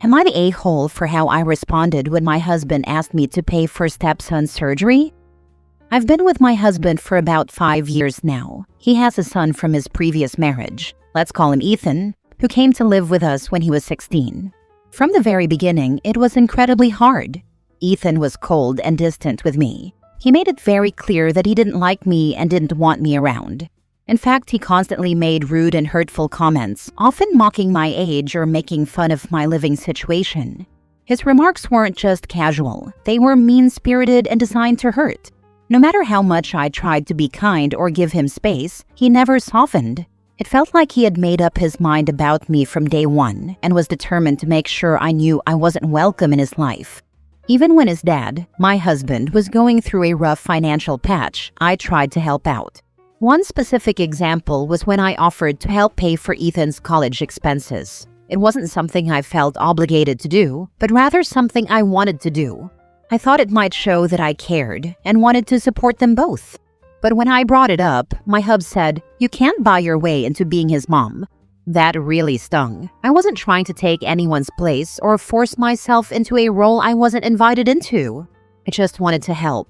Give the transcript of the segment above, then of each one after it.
Am I the a-hole for how I responded when my husband asked me to pay for stepson's surgery? I've been with my husband for about 5 years now. He has a son from his previous marriage, let's call him Ethan, who came to live with us when he was 16. From the very beginning, it was incredibly hard. Ethan was cold and distant with me. He made it very clear that he didn't like me and didn't want me around. In fact, he constantly made rude and hurtful comments, often mocking my age or making fun of my living situation. His remarks weren't just casual. They were mean-spirited and designed to hurt. No matter how much I tried to be kind or give him space, he never softened. It felt like he had made up his mind about me from day one and was determined to make sure I knew I wasn't welcome in his life. Even when his dad, my husband, was going through a rough financial patch, I tried to help out. One specific example was when I offered to help pay for Ethan's college expenses. It wasn't something I felt obligated to do, but rather something I wanted to do. I thought it might show that I cared and wanted to support them both. But when I brought it up, my hub said, "You can't buy your way into being his mom." That really stung. I wasn't trying to take anyone's place or force myself into a role I wasn't invited into. I just wanted to help.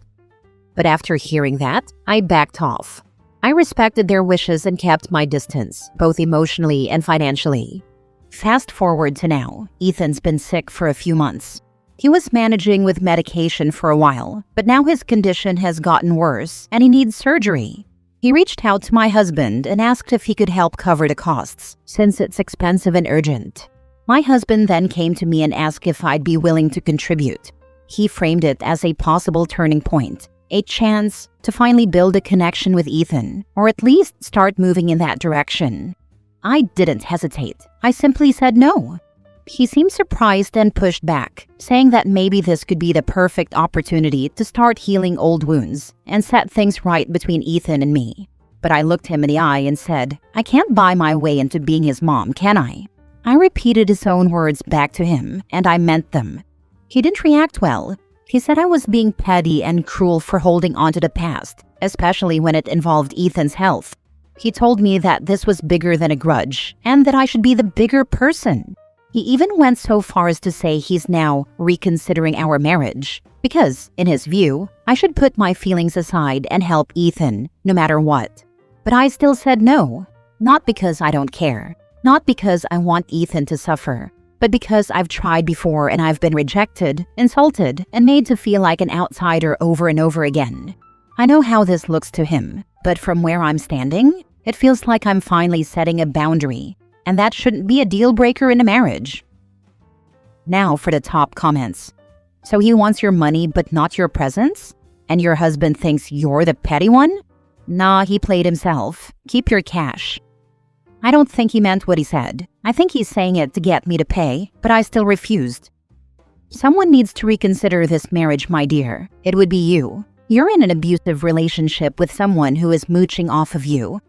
But after hearing that, I backed off. I respected their wishes and kept my distance, both emotionally and financially. Fast forward to now, Ethan's been sick for a few months. He was managing with medication for a while, but now his condition has gotten worse and he needs surgery. He reached out to my husband and asked if he could help cover the costs, since it's expensive and urgent. My husband then came to me and asked if I'd be willing to contribute. He framed it as a possible turning point, a chance to finally build a connection with Ethan, or at least start moving in that direction. I didn't hesitate. I simply said no. He seemed surprised and pushed back, saying that maybe this could be the perfect opportunity to start healing old wounds and set things right between Ethan and me. But I looked him in the eye and said, "I can't buy my way into being his mom, can I?" I repeated his own words back to him, and I meant them. He didn't react well. He said I was being petty and cruel for holding on to the past, especially when it involved Ethan's health. He told me that this was bigger than a grudge, and that I should be the bigger person. He even went so far as to say he's now reconsidering our marriage, because, in his view, I should put my feelings aside and help Ethan, no matter what. But I still said no, not because I don't care, not because I want Ethan to suffer, but because I've tried before and I've been rejected, insulted, and made to feel like an outsider over and over again. I know how this looks to him, but from where I'm standing, it feels like I'm finally setting a boundary, and that shouldn't be a deal breaker in a marriage. Now for the top comments. So he wants your money but not your presence? And your husband thinks you're the petty one? Nah, he played himself. Keep your cash. I don't think he meant what he said. I think he's saying it to get me to pay, but I still refused. Someone needs to reconsider this marriage, my dear. It would be you. You're in an abusive relationship with someone who is mooching off of you.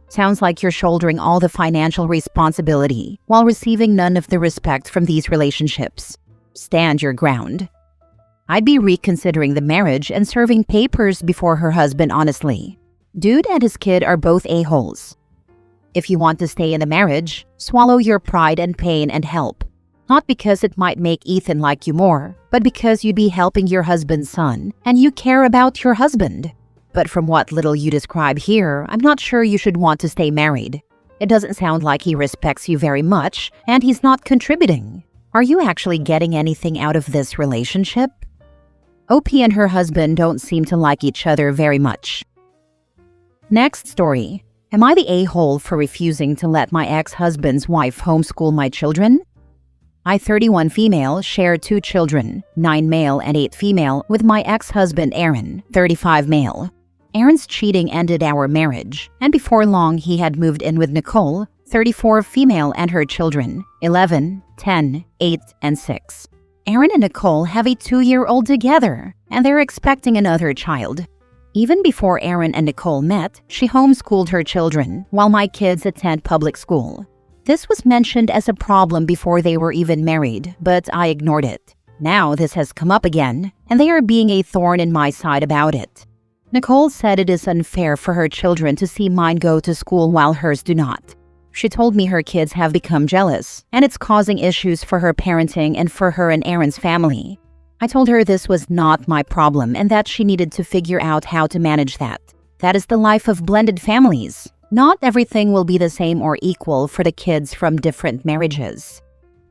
Sounds like you're shouldering all the financial responsibility while receiving none of the respect from these relationships. Stand your ground. I'd be reconsidering the marriage and serving papers before her husband, honestly. Dude and his kid are both a-holes. If you want to stay in a marriage, swallow your pride and pain and help. Not because it might make Ethan like you more, but because you'd be helping your husband's son and you care about your husband. But from what little you describe here, I'm not sure you should want to stay married. It doesn't sound like he respects you very much, and he's not contributing. Are you actually getting anything out of this relationship? OP and her husband don't seem to like each other very much. Next story. Am I the a-hole for refusing to let my ex-husband's wife homeschool my children? I, 31 female, share 2 children, 9 male and 8 female, with my ex-husband Aaron, 35 male. Aaron's cheating ended our marriage, and before long he had moved in with Nicole, 34 female, and her children, 11, 10, 8, and 6. Aaron and Nicole have a 2-year-old together, and they're expecting another child. Even before Aaron and Nicole met, she homeschooled her children, while my kids attend public school. This was mentioned as a problem before they were even married, but I ignored it. Now this has come up again, and they are being a thorn in my side about it. Nicole said it is unfair for her children to see mine go to school while hers do not. She told me her kids have become jealous, and it's causing issues for her parenting and for her and Aaron's family. I told her this was not my problem and that she needed to figure out how to manage that. That is the life of blended families. Not everything will be the same or equal for the kids from different marriages.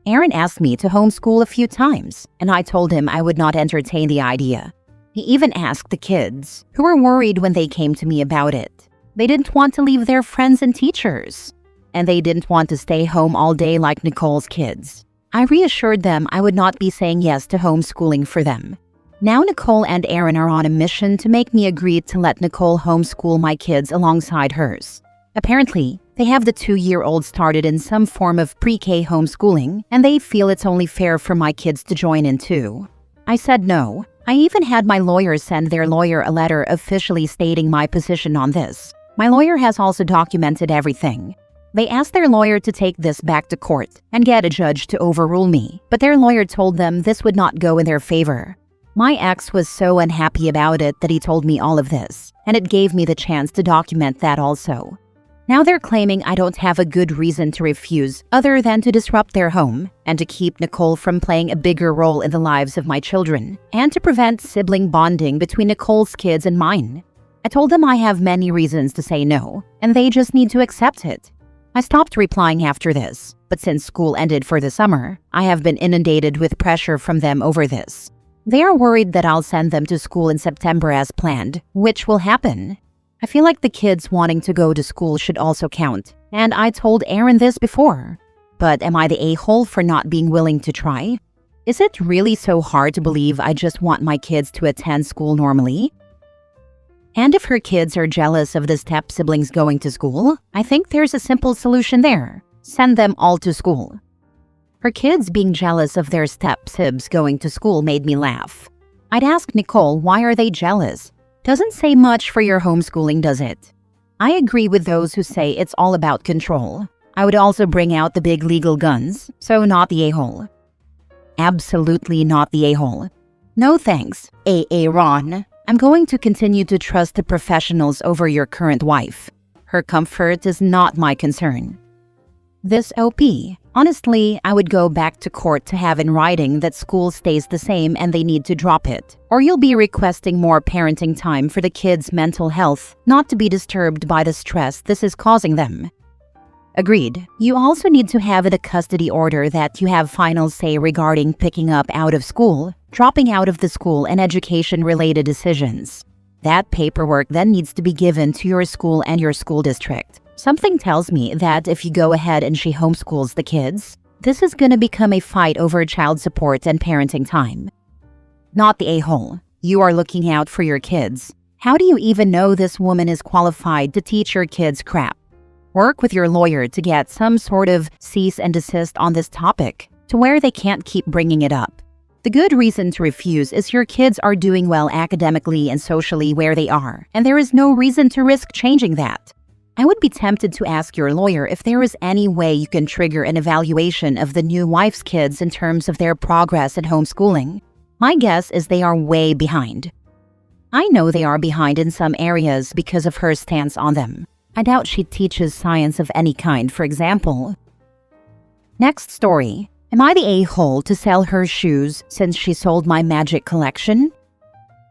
Aaron asked me to homeschool a few times, and I told him I would not entertain the idea. He even asked the kids, who were worried when they came to me about it. They didn't want to leave their friends and teachers, and they didn't want to stay home all day like Nicole's kids. I reassured them I would not be saying yes to homeschooling for them. Now Nicole and Aaron are on a mission to make me agree to let Nicole homeschool my kids alongside hers. Apparently, they have the 2-year-old started in some form of pre-K homeschooling, and they feel it's only fair for my kids to join in too. I said no. I even had my lawyer send their lawyer a letter officially stating my position on this. My lawyer has also documented everything. They asked their lawyer to take this back to court and get a judge to overrule me, but their lawyer told them this would not go in their favor. My ex was so unhappy about it that he told me all of this, and it gave me the chance to document that also. Now they're claiming I don't have a good reason to refuse other than to disrupt their home and to keep Nicole from playing a bigger role in the lives of my children and to prevent sibling bonding between Nicole's kids and mine. I told them I have many reasons to say no, and they just need to accept it. I stopped replying after this, but since school ended for the summer, I have been inundated with pressure from them over this. They are worried that I'll send them to school in September as planned, which will happen. I feel like the kids wanting to go to school should also count, and I told Aaron this before. But am I the a-hole for not being willing to try? Is it really so hard to believe I just want my kids to attend school normally? And if her kids are jealous of the step-siblings going to school, I think there's a simple solution there. Send them all to school. Her kids being jealous of their step-sibs going to school made me laugh. I'd ask Nicole, why are they jealous? Doesn't say much for your homeschooling, does it? I agree with those who say it's all about control. I would also bring out the big legal guns, so not the a-hole. Absolutely not the a-hole. No thanks, Ron. I'm going to continue to trust the professionals over your current wife. Her comfort is not my concern. This OP. Honestly, I would go back to court to have in writing that school stays the same and they need to drop it. Or you'll be requesting more parenting time for the kids' mental health, not to be disturbed by the stress this is causing them. Agreed. You also need to have a custody order that you have final say regarding picking up out of school, dropping out of the school, and education-related decisions. That paperwork then needs to be given to your school and your school district. Something tells me that if you go ahead and she homeschools the kids, this is going to become a fight over child support and parenting time. Not the a-hole. You are looking out for your kids. How do you even know this woman is qualified to teach your kids crap? Work with your lawyer to get some sort of cease and desist on this topic, to where they can't keep bringing it up. The good reason to refuse is your kids are doing well academically and socially where they are, and there is no reason to risk changing that. I would be tempted to ask your lawyer if there is any way you can trigger an evaluation of the new wife's kids in terms of their progress at homeschooling. My guess is they are way behind. I know they are behind in some areas because of her stance on them. I doubt she teaches science of any kind, for example. Next story. Am I the a-hole to sell her shoes since she sold my magic collection?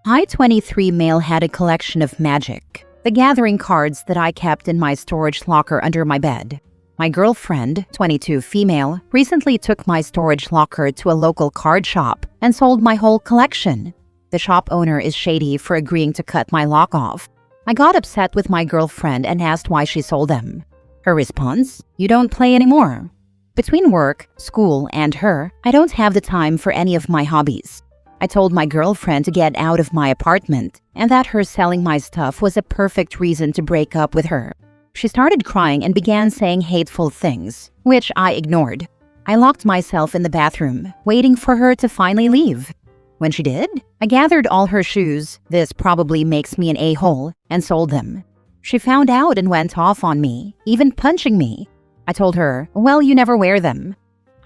I, 23 male, had a collection of magic. The gathering cards that I kept in my storage locker under my bed. My girlfriend, 22 female, recently took my storage locker to a local card shop and sold my whole collection. The shop owner is shady for agreeing to cut my lock off. I got upset with my girlfriend and asked why she sold them. Her response, "You don't play anymore." Between work, school, and her, I don't have the time for any of my hobbies. I told my girlfriend to get out of my apartment and that her selling my stuff was a perfect reason to break up with her. She started crying and began saying hateful things, which I ignored. I locked myself in the bathroom, waiting for her to finally leave. When she did, I gathered all her shoes, this probably makes me an a-hole, and sold them. She found out and went off on me, even punching me. I told her, well, you never wear them.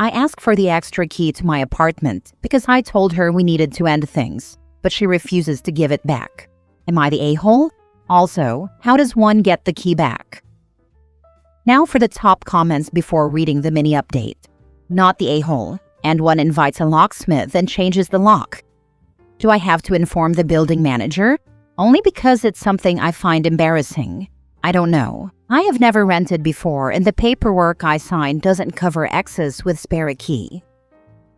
I asked for the extra key to my apartment because I told her we needed to end things, but she refuses to give it back. Am I the a-hole? Also, how does one get the key back? Now for the top comments before reading the mini update. Not the a-hole, and one invites a locksmith and changes the lock. Do I have to inform the building manager? Only because it's something I find embarrassing. I don't know. I have never rented before and the paperwork I signed doesn't cover access with spare a key.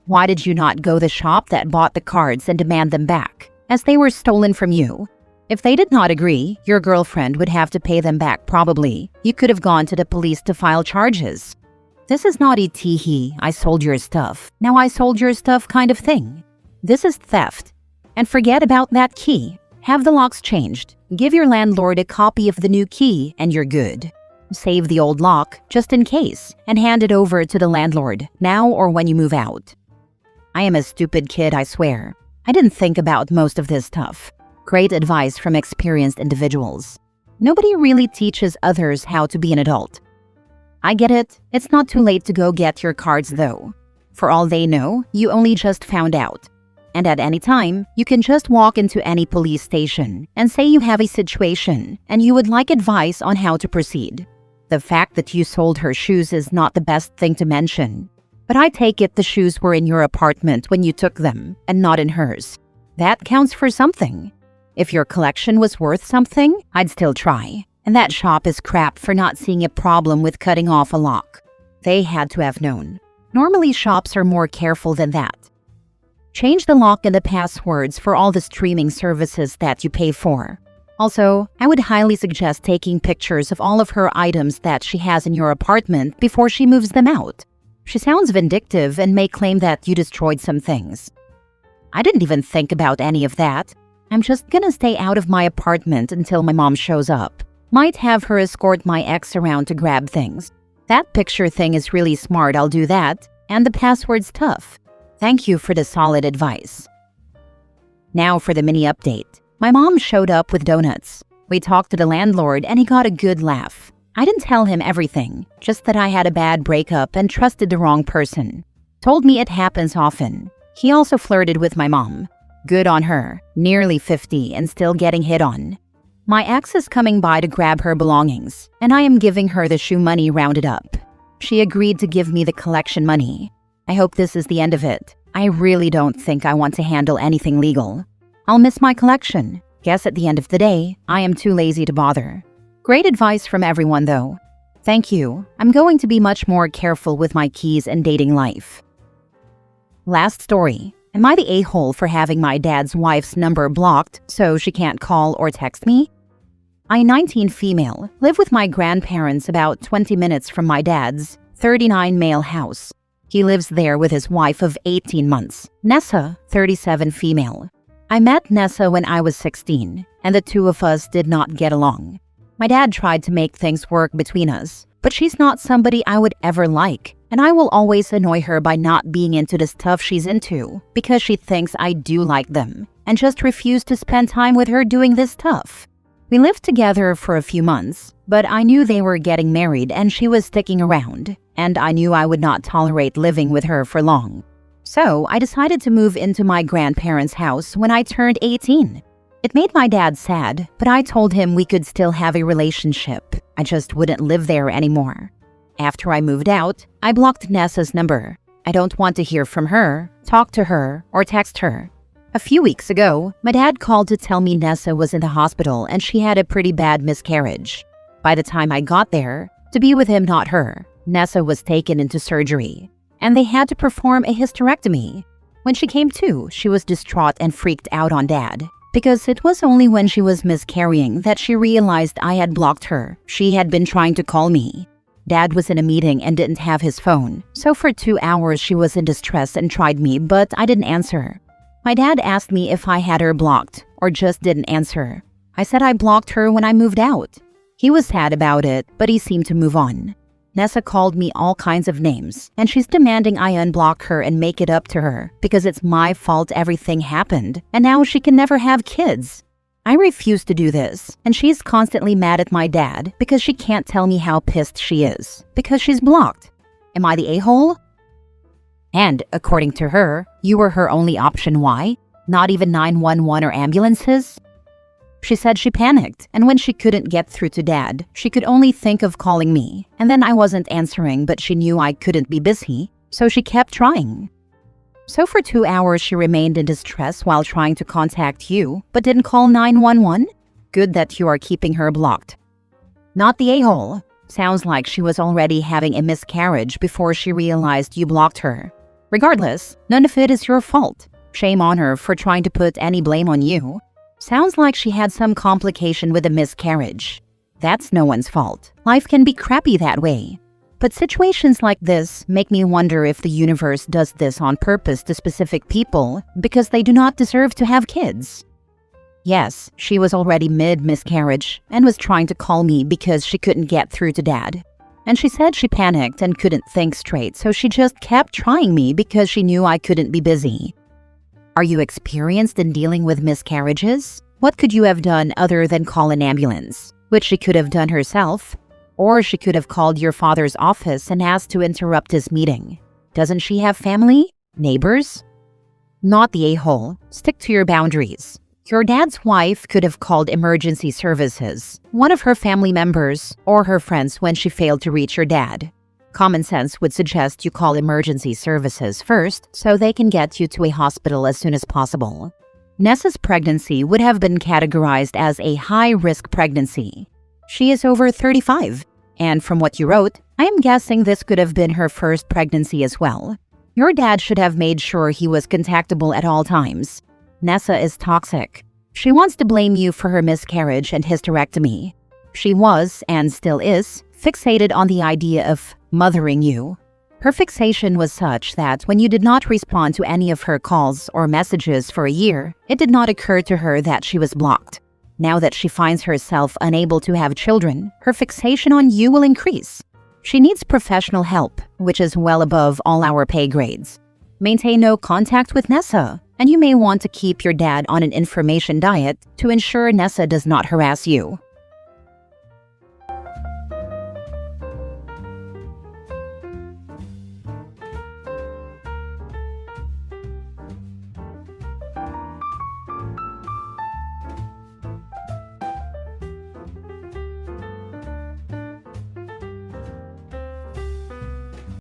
Why did you not go the shop that bought the cards and demand them back, as they were stolen from you? If they did not agree, your girlfriend would have to pay them back probably. You could have gone to the police to file charges. This is not a tee-hee, I sold your stuff, now I sold your stuff kind of thing. This is theft. And forget about that key. Have the locks changed. Give your landlord a copy of the new key and you're good. Save the old lock, just in case, and hand it over to the landlord, now or when you move out. I am a stupid kid, I swear. I didn't think about most of this stuff. Great advice from experienced individuals. Nobody really teaches others how to be an adult. I get it. It's not too late to go get your cards though. For all they know, you only just found out. And at any time, you can just walk into any police station and say you have a situation and you would like advice on how to proceed. The fact that you sold her shoes is not the best thing to mention. But I take it the shoes were in your apartment when you took them and not in hers. That counts for something. If your collection was worth something, I'd still try. And that shop is crap for not seeing a problem with cutting off a lock. They had to have known. Normally shops are more careful than that. Change the lock and the passwords for all the streaming services that you pay for. Also, I would highly suggest taking pictures of all of her items that she has in your apartment before she moves them out. She sounds vindictive and may claim that you destroyed some things. I didn't even think about any of that. I'm just gonna stay out of my apartment until my mom shows up. Might have her escort my ex around to grab things. That picture thing is really smart, I'll do that. And the password's tough. Thank you for the solid advice. Now for the mini update. My mom showed up with donuts. We talked to the landlord and he got a good laugh. I didn't tell him everything, just that I had a bad breakup and trusted the wrong person. Told me it happens often. He also flirted with my mom. Good on her, nearly 50 and still getting hit on. My ex is coming by to grab her belongings, and I am giving her the shoe money rounded up. She agreed to give me the collection money. I hope this is the end of it. I really don't think I want to handle anything legal. I'll miss my collection. Guess at the end of the day, I am too lazy to bother. Great advice from everyone though. Thank you. I'm going to be much more careful with my keys and dating life. Last story. Am I the a-hole for having my dad's wife's number blocked so she can't call or text me? I, 19 female, live with my grandparents about 20 minutes from my dad's 39 male house. He lives there with his wife of 18 months, Nessa, 37 female. I met Nessa when I was 16, and the two of us did not get along. My dad tried to make things work between us, but she's not somebody I would ever like, and I will always annoy her by not being into the stuff she's into because she thinks I do like them, and just refuse to spend time with her doing this stuff. We lived together for a few months, but I knew they were getting married and she was sticking around, and I knew I would not tolerate living with her for long. So I decided to move into my grandparents' house when I turned 18. It made my dad sad, but I told him we could still have a relationship. I just wouldn't live there anymore. After I moved out, I blocked Nessa's number. I don't want to hear from her, talk to her, or text her. A few weeks ago, my dad called to tell me Nessa was in the hospital and she had a pretty bad miscarriage. By the time I got there, to be with him, not her, Nessa was taken into surgery, and they had to perform a hysterectomy. When she came to, she was distraught and freaked out on Dad, because it was only when she was miscarrying that she realized I had blocked her. She had been trying to call me. Dad was in a meeting and didn't have his phone, so for 2 hours she was in distress and tried me, but I didn't answer. My dad asked me if I had her blocked or just didn't answer. I said I blocked her when I moved out. He was sad about it, but he seemed to move on. Nessa called me all kinds of names, and she's demanding I unblock her and make it up to her because it's my fault everything happened, and now she can never have kids. I refuse to do this, and she's constantly mad at my dad because she can't tell me how pissed she is because she's blocked. Am I the a-hole? And, according to her, you were her only option. Why? Not even 911 or ambulances? She said she panicked, and when she couldn't get through to Dad, she could only think of calling me. And then I wasn't answering, but she knew I couldn't be busy, so she kept trying. So for 2 hours, she remained in distress while trying to contact you, but didn't call 911? Good that you are keeping her blocked. Not the a-hole. Sounds like she was already having a miscarriage before she realized you blocked her. Regardless, none of it is your fault. Shame on her for trying to put any blame on you. Sounds like she had some complication with a miscarriage. That's no one's fault. Life can be crappy that way. But situations like this make me wonder if the universe does this on purpose to specific people because they do not deserve to have kids. Yes, she was already mid-miscarriage and was trying to call me because she couldn't get through to Dad. And she said she panicked and couldn't think straight, so she just kept trying me because she knew I couldn't be busy. Are you experienced in dealing with miscarriages? What could you have done other than call an ambulance? Which she could have done herself. Or she could have called your father's office and asked to interrupt his meeting. Doesn't she have family? Neighbors? Not the a-hole. Stick to your boundaries. Your dad's wife could have called emergency services, one of her family members, or her friends when she failed to reach your dad. Common sense would suggest you call emergency services first so they can get you to a hospital as soon as possible. Nessa's pregnancy would have been categorized as a high-risk pregnancy. She is over 35, and from what you wrote, I am guessing this could have been her first pregnancy as well. Your dad should have made sure he was contactable at all times. Nessa is toxic. She wants to blame you for her miscarriage and hysterectomy. She was, and still is, fixated on the idea of mothering you. Her fixation was such that when you did not respond to any of her calls or messages for a year, it did not occur to her that she was blocked. Now that she finds herself unable to have children, her fixation on you will increase. She needs professional help, which is well above all our pay grades. Maintain no contact with Nessa, and you may want to keep your dad on an information diet to ensure Nessa does not harass you.